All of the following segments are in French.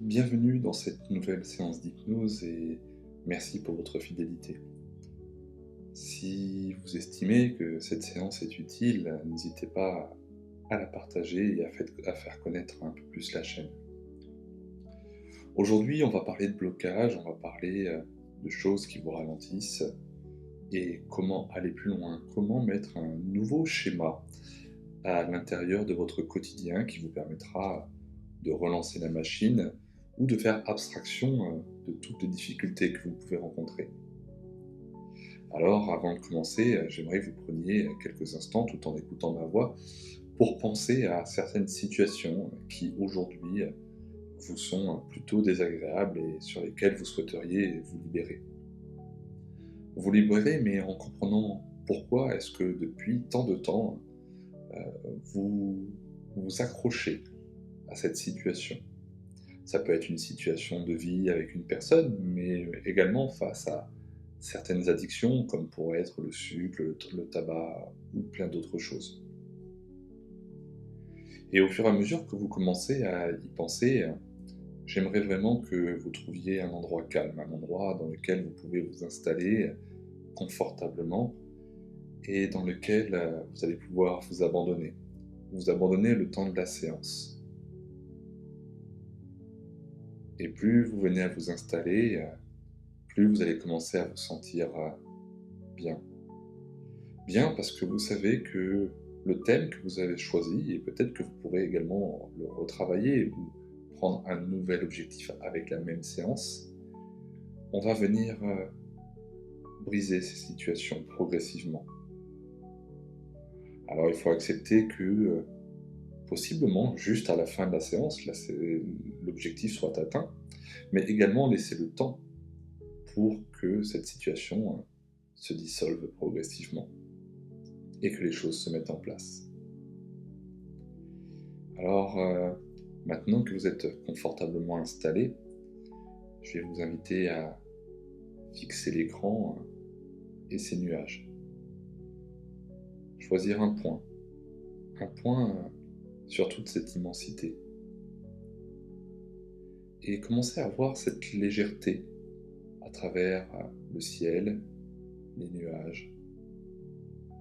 Bienvenue dans cette nouvelle séance d'hypnose et merci pour votre fidélité. Si vous estimez que cette séance est utile, n'hésitez pas à la partager et à faire connaître un peu plus la chaîne. Aujourd'hui, on va parler de blocage, on va parler de choses qui vous ralentissent et comment aller plus loin, comment mettre un nouveau schéma à l'intérieur de votre quotidien qui vous permettra de relancer la machine ou de faire abstraction de toutes les difficultés que vous pouvez rencontrer. Alors, avant de commencer, j'aimerais que vous preniez quelques instants, tout en écoutant ma voix, pour penser à certaines situations qui, aujourd'hui, vous sont plutôt désagréables et sur lesquelles vous souhaiteriez vous libérer. Vous libérer, mais en comprenant pourquoi est-ce que depuis tant de temps, vous vous accrochez à cette situation. Ça peut être une situation de vie avec une personne, mais également face à certaines addictions, comme pourrait être le sucre, le tabac ou plein d'autres choses. Et au fur et à mesure que vous commencez à y penser, j'aimerais vraiment que vous trouviez un endroit calme, un endroit dans lequel vous pouvez vous installer confortablement et dans lequel vous allez pouvoir vous abandonner le temps de la séance. Et plus vous venez à vous installer, plus vous allez commencer à vous sentir bien. Bien parce que vous savez que le thème que vous avez choisi, et peut-être que vous pourrez également le retravailler ou prendre un nouvel objectif avec la même séance, on va venir briser ces situations progressivement. Alors il faut accepter que possiblement, juste à la fin de la séance, là, l'objectif soit atteint, mais également laisser le temps pour que cette situation se dissolve progressivement et que les choses se mettent en place. Alors, maintenant que vous êtes confortablement installé, je vais vous inviter à fixer l'écran et ses nuages. Choisir un point sur toute cette immensité. Et commencer à voir cette légèreté à travers le ciel, les nuages,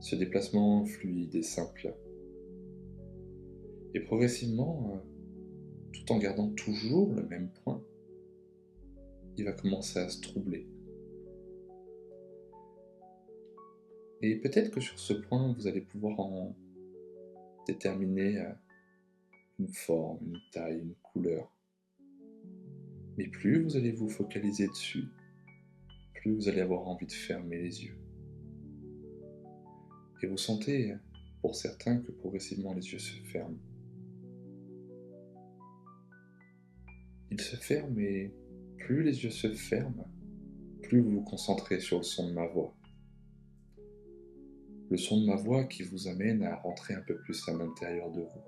ce déplacement fluide et simple. Et progressivement, tout en gardant toujours le même point, il va commencer à se troubler. Et peut-être que sur ce point, vous allez pouvoir en déterminer une forme, une taille, une couleur. Mais plus vous allez vous focaliser dessus, plus vous allez avoir envie de fermer les yeux. Et vous sentez, pour certains, que progressivement les yeux se ferment. Ils se ferment et plus les yeux se ferment, plus vous vous concentrez sur le son de ma voix. Le son de ma voix qui vous amène à rentrer un peu plus à l'intérieur de vous.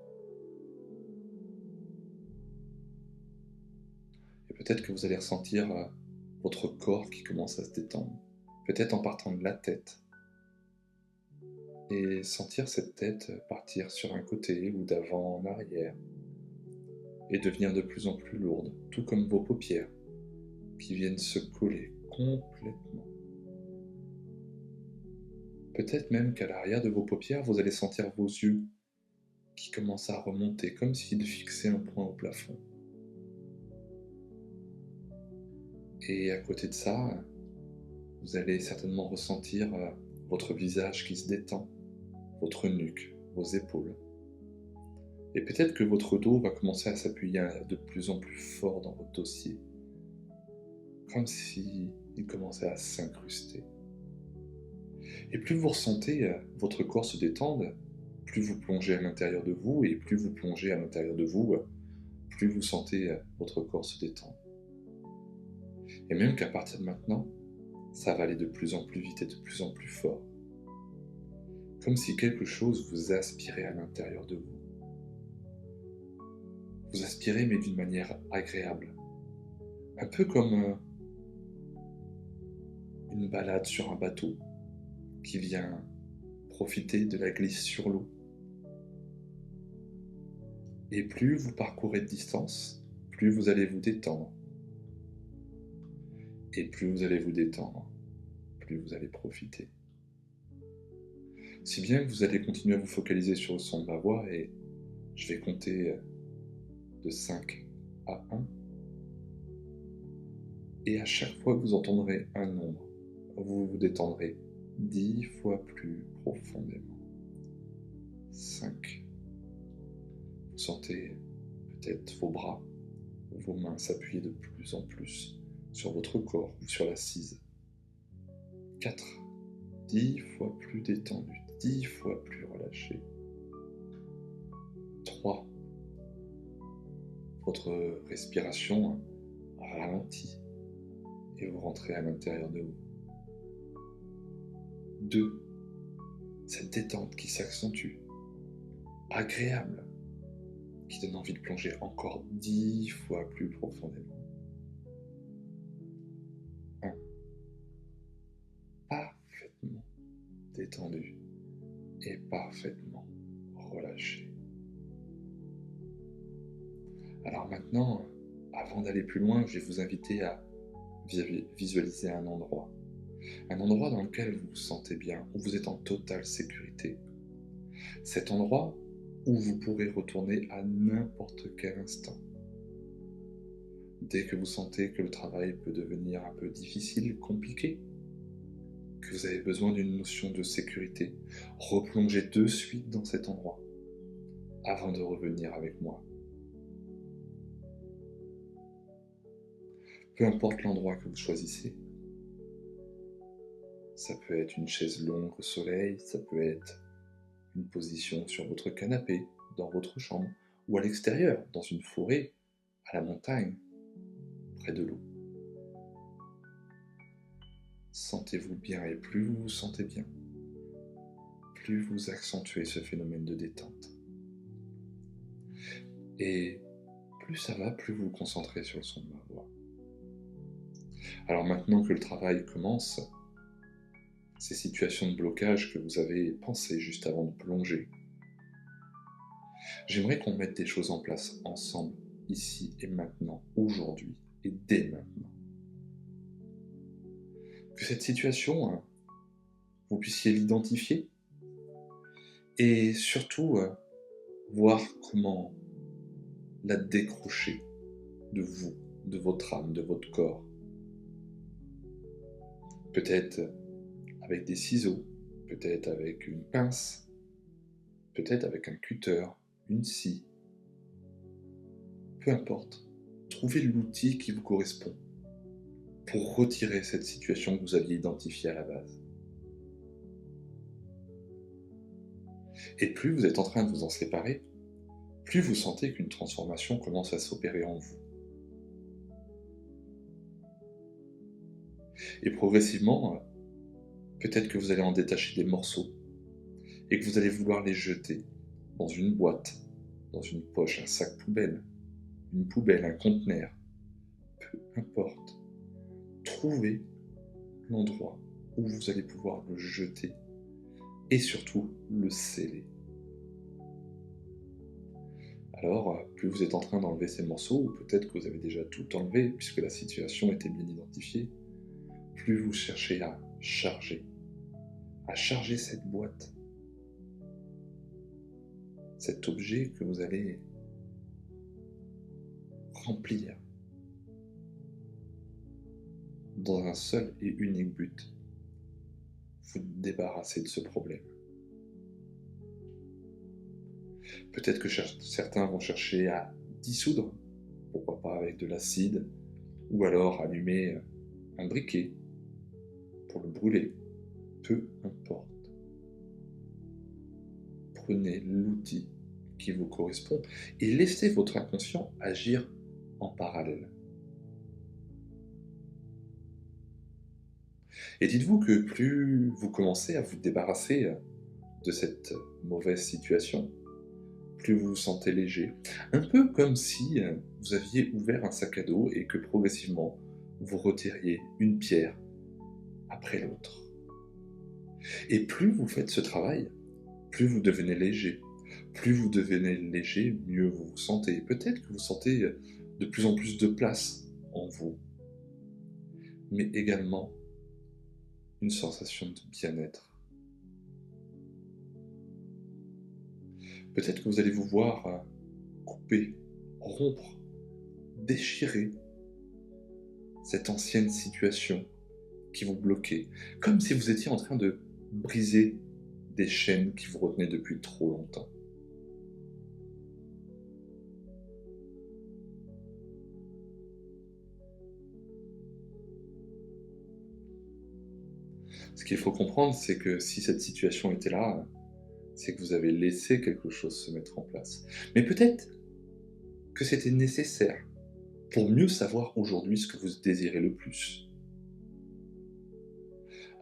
Et peut-être que vous allez ressentir votre corps qui commence à se détendre. Peut-être en partant de la tête. Et sentir cette tête partir sur un côté ou d'avant en arrière. Et devenir de plus en plus lourde, tout comme vos paupières, qui viennent se coller complètement. Peut-être même qu'à l'arrière de vos paupières, vous allez sentir vos yeux qui commencent à remonter, comme s'ils fixaient un point au plafond. Et à côté de ça, vous allez certainement ressentir votre visage qui se détend, votre nuque, vos épaules. Et peut-être que votre dos va commencer à s'appuyer de plus en plus fort dans votre dossier, comme s'il commençait à s'incruster. Et plus vous ressentez votre corps se détendre, plus vous plongez à l'intérieur de vous, et plus vous plongez à l'intérieur de vous, plus vous sentez votre corps se détendre. Et même qu'à partir de maintenant, ça va aller de plus en plus vite et de plus en plus fort. Comme si quelque chose vous aspirait à l'intérieur de vous. Vous aspirez, mais d'une manière agréable. Un peu comme une balade sur un bateau qui vient profiter de la glisse sur l'eau. Et plus vous parcourez de distance, plus vous allez vous détendre. Et plus vous allez vous détendre, plus vous allez profiter. Si bien que vous allez continuer à vous focaliser sur le son de ma voix et je vais compter de 5 à 1. Et à chaque fois que vous entendrez un nombre, vous vous détendrez 10 fois plus profondément. 5. Vous sentez peut-être vos bras, vos mains s'appuyer de plus en plus sur votre corps ou sur l'assise. 4. 10 fois plus détendu, 10 fois plus relâché. 3. Votre respiration ralentit et vous rentrez à l'intérieur de vous. 2. Cette détente qui s'accentue, agréable, qui donne envie de plonger encore 10 fois plus profondément. 1. Parfaitement détendu et parfaitement relâché. Alors maintenant, avant d'aller plus loin, je vais vous inviter à visualiser un endroit. Un endroit dans lequel vous vous sentez bien, où vous êtes en totale sécurité. Cet endroit où vous pourrez retourner à n'importe quel instant. Dès que vous sentez que le travail peut devenir un peu difficile, compliqué, que vous avez besoin d'une notion de sécurité, replongez de suite dans cet endroit avant de revenir avec moi. Peu importe l'endroit que vous choisissez, ça peut être une chaise longue au soleil, ça peut être une position sur votre canapé, dans votre chambre, ou à l'extérieur, dans une forêt, à la montagne, près de l'eau. Sentez-vous bien, et plus vous vous sentez bien, plus vous accentuez ce phénomène de détente. Et plus ça va, plus vous vous concentrez sur le son de ma voix. Alors maintenant que le travail commence, ces situations de blocage que vous avez pensées juste avant de plonger, j'aimerais qu'on mette des choses en place ensemble, ici et maintenant, aujourd'hui et dès maintenant. Que cette situation, vous puissiez l'identifier et surtout voir comment la décrocher de vous, de votre âme, de votre corps. Peut-être avec des ciseaux, peut-être avec une pince, peut-être avec un cutter, une scie. Peu importe, trouvez l'outil qui vous correspond pour retirer cette situation que vous aviez identifiée à la base. Et plus vous êtes en train de vous en séparer, plus vous sentez qu'une transformation commence à s'opérer en vous. Et progressivement, peut-être que vous allez en détacher des morceaux et que vous allez vouloir les jeter dans une boîte, dans une poche, un sac poubelle, une poubelle, un conteneur. Peu importe. Trouvez l'endroit où vous allez pouvoir le jeter et surtout le sceller. Alors, plus vous êtes en train d'enlever ces morceaux, ou peut-être que vous avez déjà tout enlevé puisque la situation était bien identifiée, plus vous cherchez à charger cette boîte, cet objet que vous allez remplir dans un seul et unique but, vous débarrasser de ce problème. Peut-être que certains vont chercher à dissoudre, pourquoi pas avec de l'acide, ou alors allumer un briquet pour le brûler, peu importe. Prenez l'outil qui vous correspond et laissez votre inconscient agir en parallèle. Et dites-vous que plus vous commencez à vous débarrasser de cette mauvaise situation, plus vous vous sentez léger, un peu comme si vous aviez ouvert un sac à dos et que progressivement vous retiriez une pierre après l'autre. Et plus vous faites ce travail, plus vous devenez léger. Plus vous devenez léger, mieux vous vous sentez. Peut-être que vous sentez de plus en plus de place en vous, mais également une sensation de bien-être. Peut-être que vous allez vous voir couper, rompre, déchirer cette ancienne situation qui vous bloquait, comme si vous étiez en train de briser des chaînes qui vous retenaient depuis trop longtemps. Ce qu'il faut comprendre, c'est que si cette situation était là, c'est que vous avez laissé quelque chose se mettre en place. Mais peut-être que c'était nécessaire pour mieux savoir aujourd'hui ce que vous désirez le plus.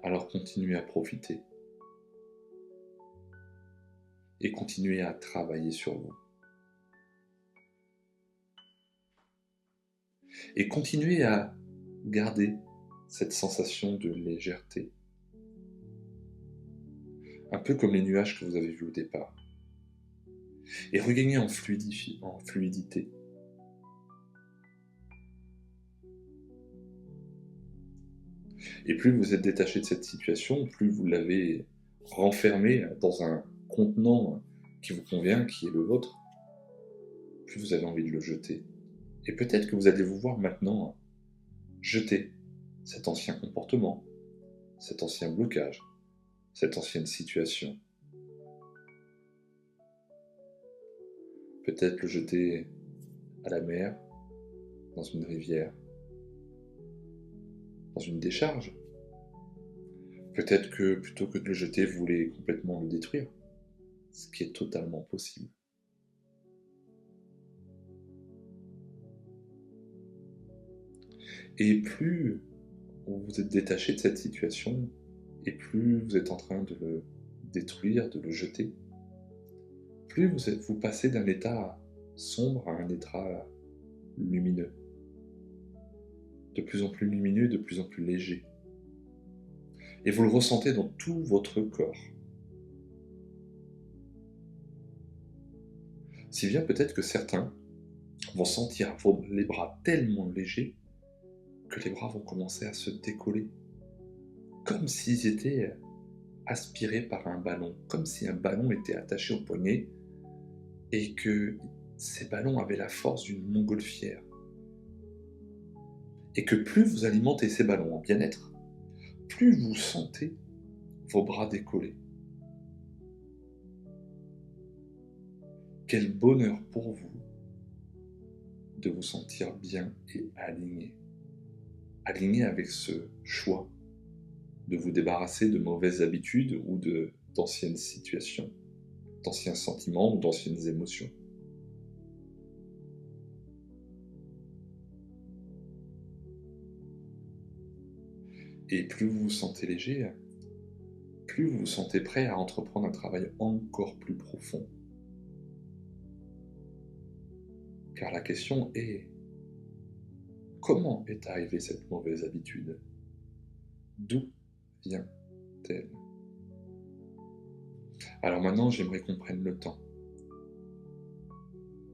Alors continuez à profiter et continuez à travailler sur vous. Et continuez à garder cette sensation de légèreté, un peu comme les nuages que vous avez vus au départ. Et regagnez en fluidité. Et plus vous êtes détaché de cette situation, plus vous l'avez renfermé dans un contenant qui vous convient, qui est le vôtre, plus vous avez envie de le jeter. Et peut-être que vous allez vous voir maintenant jeter cet ancien comportement, cet ancien blocage, cette ancienne situation. Peut-être le jeter à la mer, dans une rivière, dans une décharge. Peut-être que plutôt que de le jeter, vous voulez complètement le détruire, ce qui est totalement possible. Et plus vous êtes détaché de cette situation, et plus vous êtes en train de le détruire, de le jeter, plus vous passez d'un état sombre à un état lumineux. De plus en plus lumineux, de plus en plus léger. Et vous le ressentez dans tout votre corps. Si bien peut-être que certains vont sentir les bras tellement légers que les bras vont commencer à se décoller, comme s'ils étaient aspirés par un ballon, comme si un ballon était attaché au poignet et que ces ballons avaient la force d'une montgolfière. Et que plus vous alimentez ces ballons en bien-être, plus vous sentez vos bras décoller. Quel bonheur pour vous de vous sentir bien et aligné. Aligné avec ce choix de vous débarrasser de mauvaises habitudes ou d'anciennes situations, d'anciens sentiments ou d'anciennes émotions. Et plus vous vous sentez léger, plus vous vous sentez prêt à entreprendre un travail encore plus profond. Car la question est, comment est arrivée cette mauvaise habitude? D'où vient-elle? Alors maintenant, j'aimerais qu'on prenne le temps.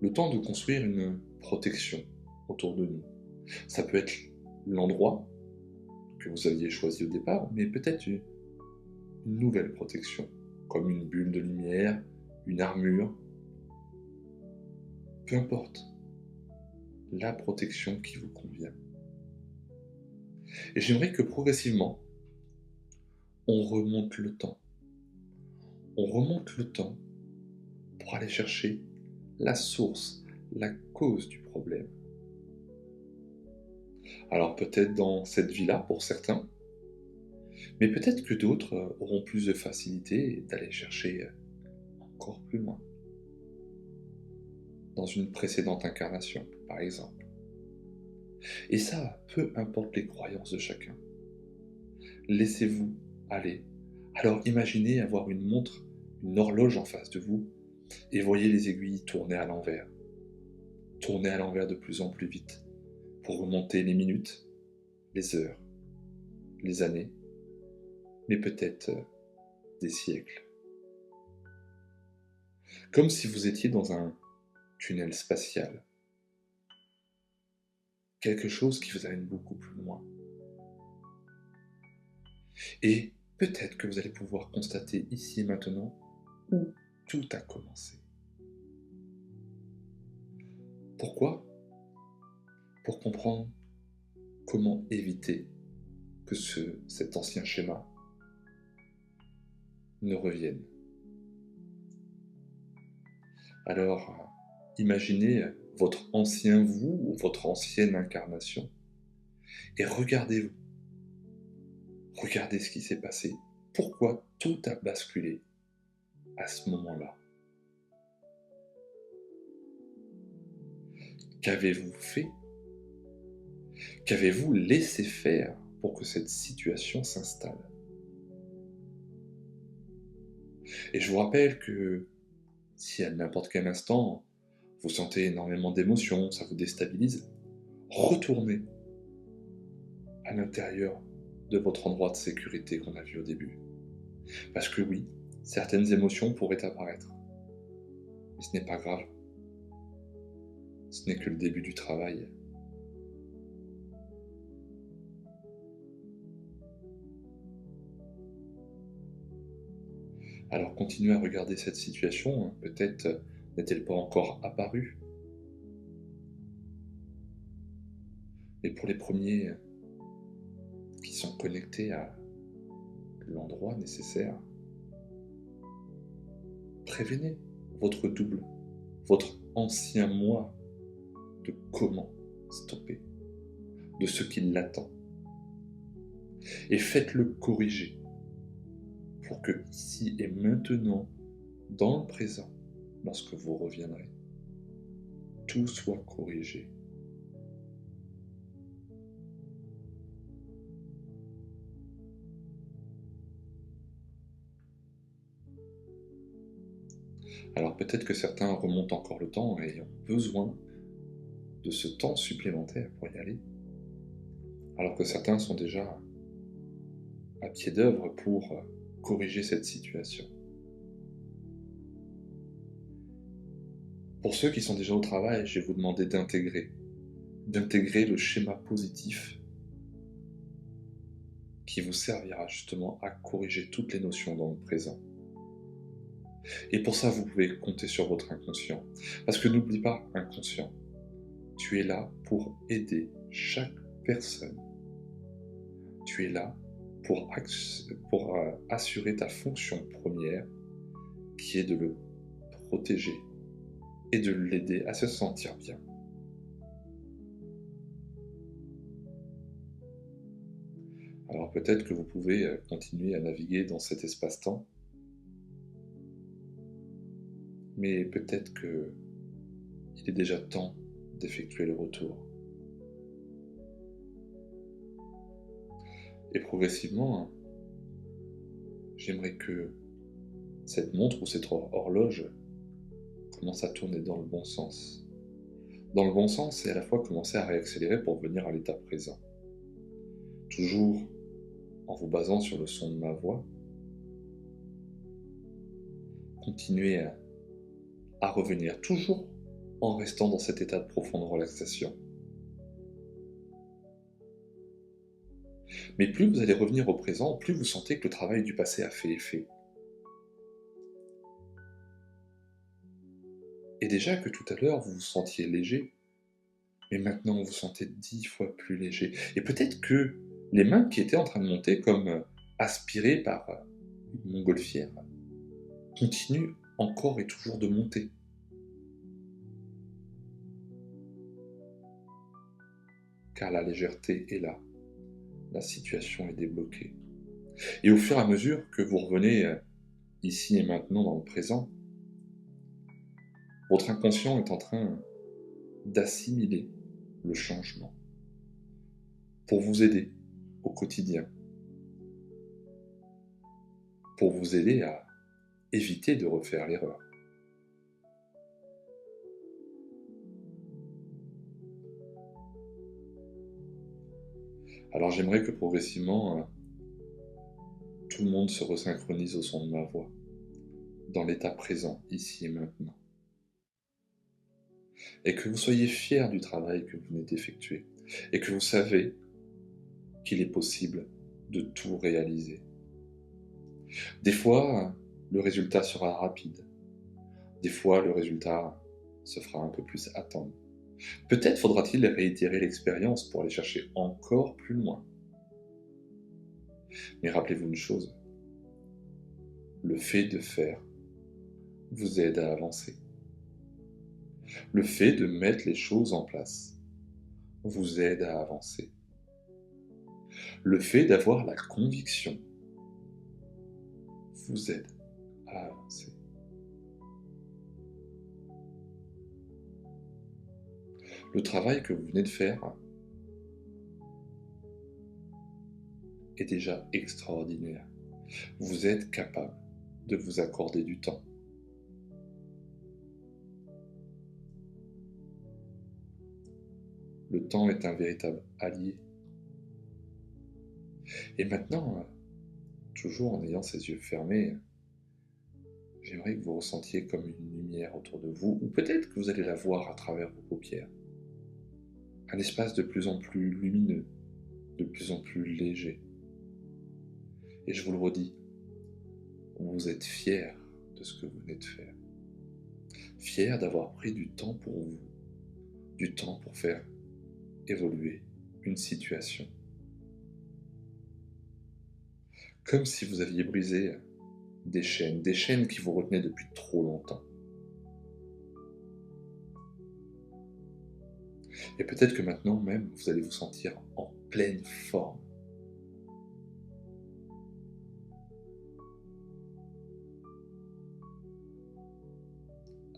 Le temps de construire une protection autour de nous. Ça peut être l'endroit que vous aviez choisi au départ, mais peut-être une nouvelle protection, comme une bulle de lumière, une armure. Peu importe, la protection qui vous convient. Et j'aimerais que progressivement, on remonte le temps. On remonte le temps pour aller chercher la source, la cause du problème. Alors peut-être dans cette vie-là pour certains, mais peut-être que d'autres auront plus de facilité d'aller chercher encore plus loin, dans une précédente incarnation, par exemple. Et ça, peu importe les croyances de chacun. Laissez-vous aller. Alors imaginez avoir une montre, une horloge en face de vous, et voyez les aiguilles tourner à l'envers. Tourner à l'envers de plus en plus vite, pour remonter les minutes, les heures, les années, mais peut-être des siècles. Comme si vous étiez dans un tunnel spatial. quelque chose qui vous amène beaucoup plus loin. Et peut-être que vous allez pouvoir constater ici et maintenant où tout a commencé. Pourquoi? Pour comprendre comment éviter que cet ancien schéma ne revienne. Alors, imaginez votre ancien vous ou votre ancienne incarnation et regardez-vous. Regardez ce qui s'est passé. Pourquoi tout a basculé à ce moment-là? Qu'avez-vous fait? Qu'avez-vous laissé faire pour que cette situation s'installe? Et je vous rappelle que si à n'importe quel instant, vous sentez énormément d'émotions, ça vous déstabilise, retournez à l'intérieur de votre endroit de sécurité qu'on a vu au début. Parce que oui, certaines émotions pourraient apparaître. Mais ce n'est pas grave. Ce n'est que le début du travail. Alors continuez à regarder cette situation, peut-être n'est-elle pas encore apparue. Et pour les premiers qui sont connectés à l'endroit nécessaire, prévenez votre double, votre ancien moi de comment stopper, de ce qui l'attend. Et faites-le corriger pour que ici et maintenant, dans le présent, lorsque vous reviendrez, tout soit corrigé. Alors peut-être que certains remontent encore le temps et ont besoin de ce temps supplémentaire pour y aller, alors que certains sont déjà à pied d'œuvre pour corriger cette situation. Pour ceux qui sont déjà au travail, je vais vous demander d'intégrer le schéma positif qui vous servira justement à corriger toutes les notions dans le présent. Et pour ça, vous pouvez compter sur votre inconscient. Parce que n'oublie pas, inconscient, tu es là pour aider chaque personne. Tu es là pour assurer ta fonction première, qui est de le protéger et de l'aider à se sentir bien. Alors peut-être que vous pouvez continuer à naviguer dans cet espace-temps, mais peut-être qu'il est déjà temps d'effectuer le retour. Et progressivement, j'aimerais que cette montre ou cette horloge commence à tourner dans le bon sens. Dans le bon sens et à la fois commencer à réaccélérer pour venir à l'état présent. Toujours en vous basant sur le son de ma voix, continuez à revenir, toujours en restant dans cet état de profonde relaxation. Mais plus vous allez revenir au présent, plus vous sentez que le travail du passé a fait effet. Et déjà que tout à l'heure, vous vous sentiez léger, mais maintenant vous vous sentez 10 fois plus léger. Et peut-être que les mains qui étaient en train de monter comme aspirées par une montgolfière continuent encore et toujours de monter. Car la légèreté est là, la situation est débloquée. Et au fur et à mesure que vous revenez ici et maintenant dans le présent, votre inconscient est en train d'assimiler le changement pour vous aider au quotidien, pour vous aider à éviter de refaire l'erreur. Alors j'aimerais que progressivement, tout le monde se resynchronise au son de ma voix, dans l'état présent, ici et maintenant. Et que vous soyez fiers du travail que vous venez d'effectuer. et que vous savez qu'il est possible de tout réaliser. Des fois, le résultat sera rapide. Des fois, le résultat se fera un peu plus attendre. Peut-être faudra-t-il réitérer l'expérience pour aller chercher encore plus loin. Mais rappelez-vous une chose, le fait de faire vous aide à avancer. Le fait de mettre les choses en place vous aide à avancer. Le fait d'avoir la conviction vous aide à avancer. Le travail que vous venez de faire est déjà extraordinaire. Vous êtes capable de vous accorder du temps. Le temps est un véritable allié. Et maintenant, toujours en ayant ses yeux fermés, j'aimerais que vous ressentiez comme une lumière autour de vous, ou peut-être que vous allez la voir à travers vos paupières. Un espace de plus en plus lumineux, de plus en plus léger. Et je vous le redis, vous êtes fier de ce que vous venez de faire. Fier d'avoir pris du temps pour vous, du temps pour faire évoluer une situation. Comme si vous aviez brisé des chaînes qui vous retenaient depuis trop longtemps. Et peut-être que maintenant même, vous allez vous sentir en pleine forme.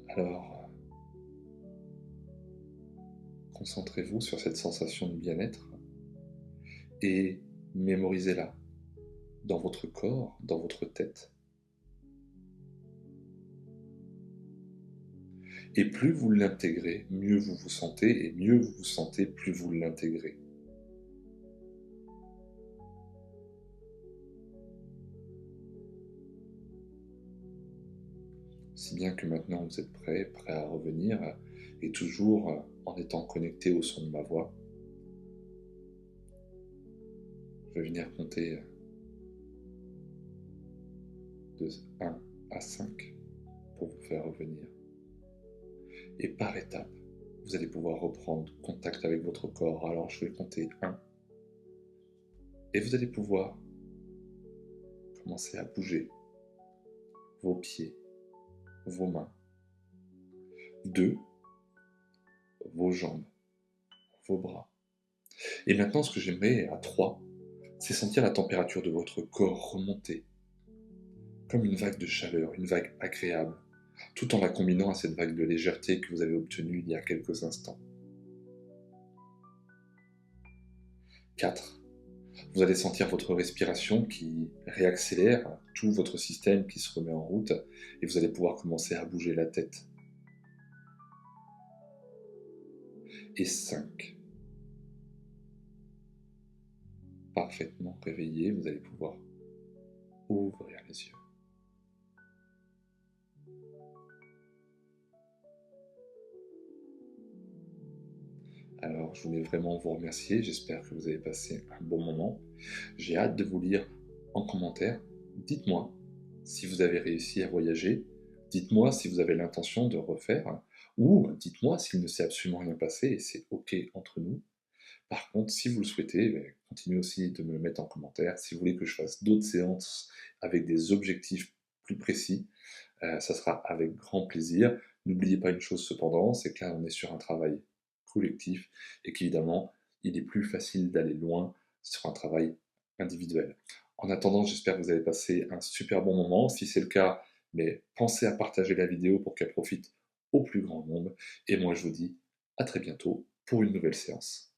Alors, concentrez-vous sur cette sensation de bien-être et mémorisez-la dans votre corps, dans votre tête. Et plus vous l'intégrez, mieux vous vous sentez, et mieux vous vous sentez, plus vous l'intégrez. Si bien que maintenant vous êtes prêt à revenir, et toujours en étant connecté au son de ma voix. Je vais venir compter de 1 à 5 pour vous faire revenir. Et par étapes, vous allez pouvoir reprendre contact avec votre corps. Alors je vais compter 1. Et vous allez pouvoir commencer à bouger vos pieds, vos mains. 2, vos jambes, vos bras. Et maintenant, ce que j'aimerais à 3, c'est sentir la température de votre corps remonter, comme une vague de chaleur, une vague agréable, tout en la combinant à cette vague de légèreté que vous avez obtenue il y a quelques instants. 4, vous allez sentir votre respiration qui réaccélère, tout votre système qui se remet en route, et vous allez pouvoir commencer à bouger la tête. Et 5, parfaitement réveillé, vous allez pouvoir ouvrir les yeux. Alors, je voulais vraiment vous remercier, j'espère que vous avez passé un bon moment. J'ai hâte de vous lire en commentaire. Dites-moi si vous avez réussi à voyager, dites-moi si vous avez l'intention de refaire, ou dites-moi s'il ne s'est absolument rien passé et c'est OK entre nous. Par contre, si vous le souhaitez, continuez aussi de me le mettre en commentaire. Si vous voulez que je fasse d'autres séances avec des objectifs plus précis, ça sera avec grand plaisir. N'oubliez pas une chose cependant, c'est que là, on est sur un travail collectif et qu'évidemment, il est plus facile d'aller loin sur un travail individuel. En attendant, j'espère que vous avez passé un super bon moment. Si c'est le cas, mais pensez à partager la vidéo pour qu'elle profite au plus grand nombre. Et moi, je vous dis à très bientôt pour une nouvelle séance.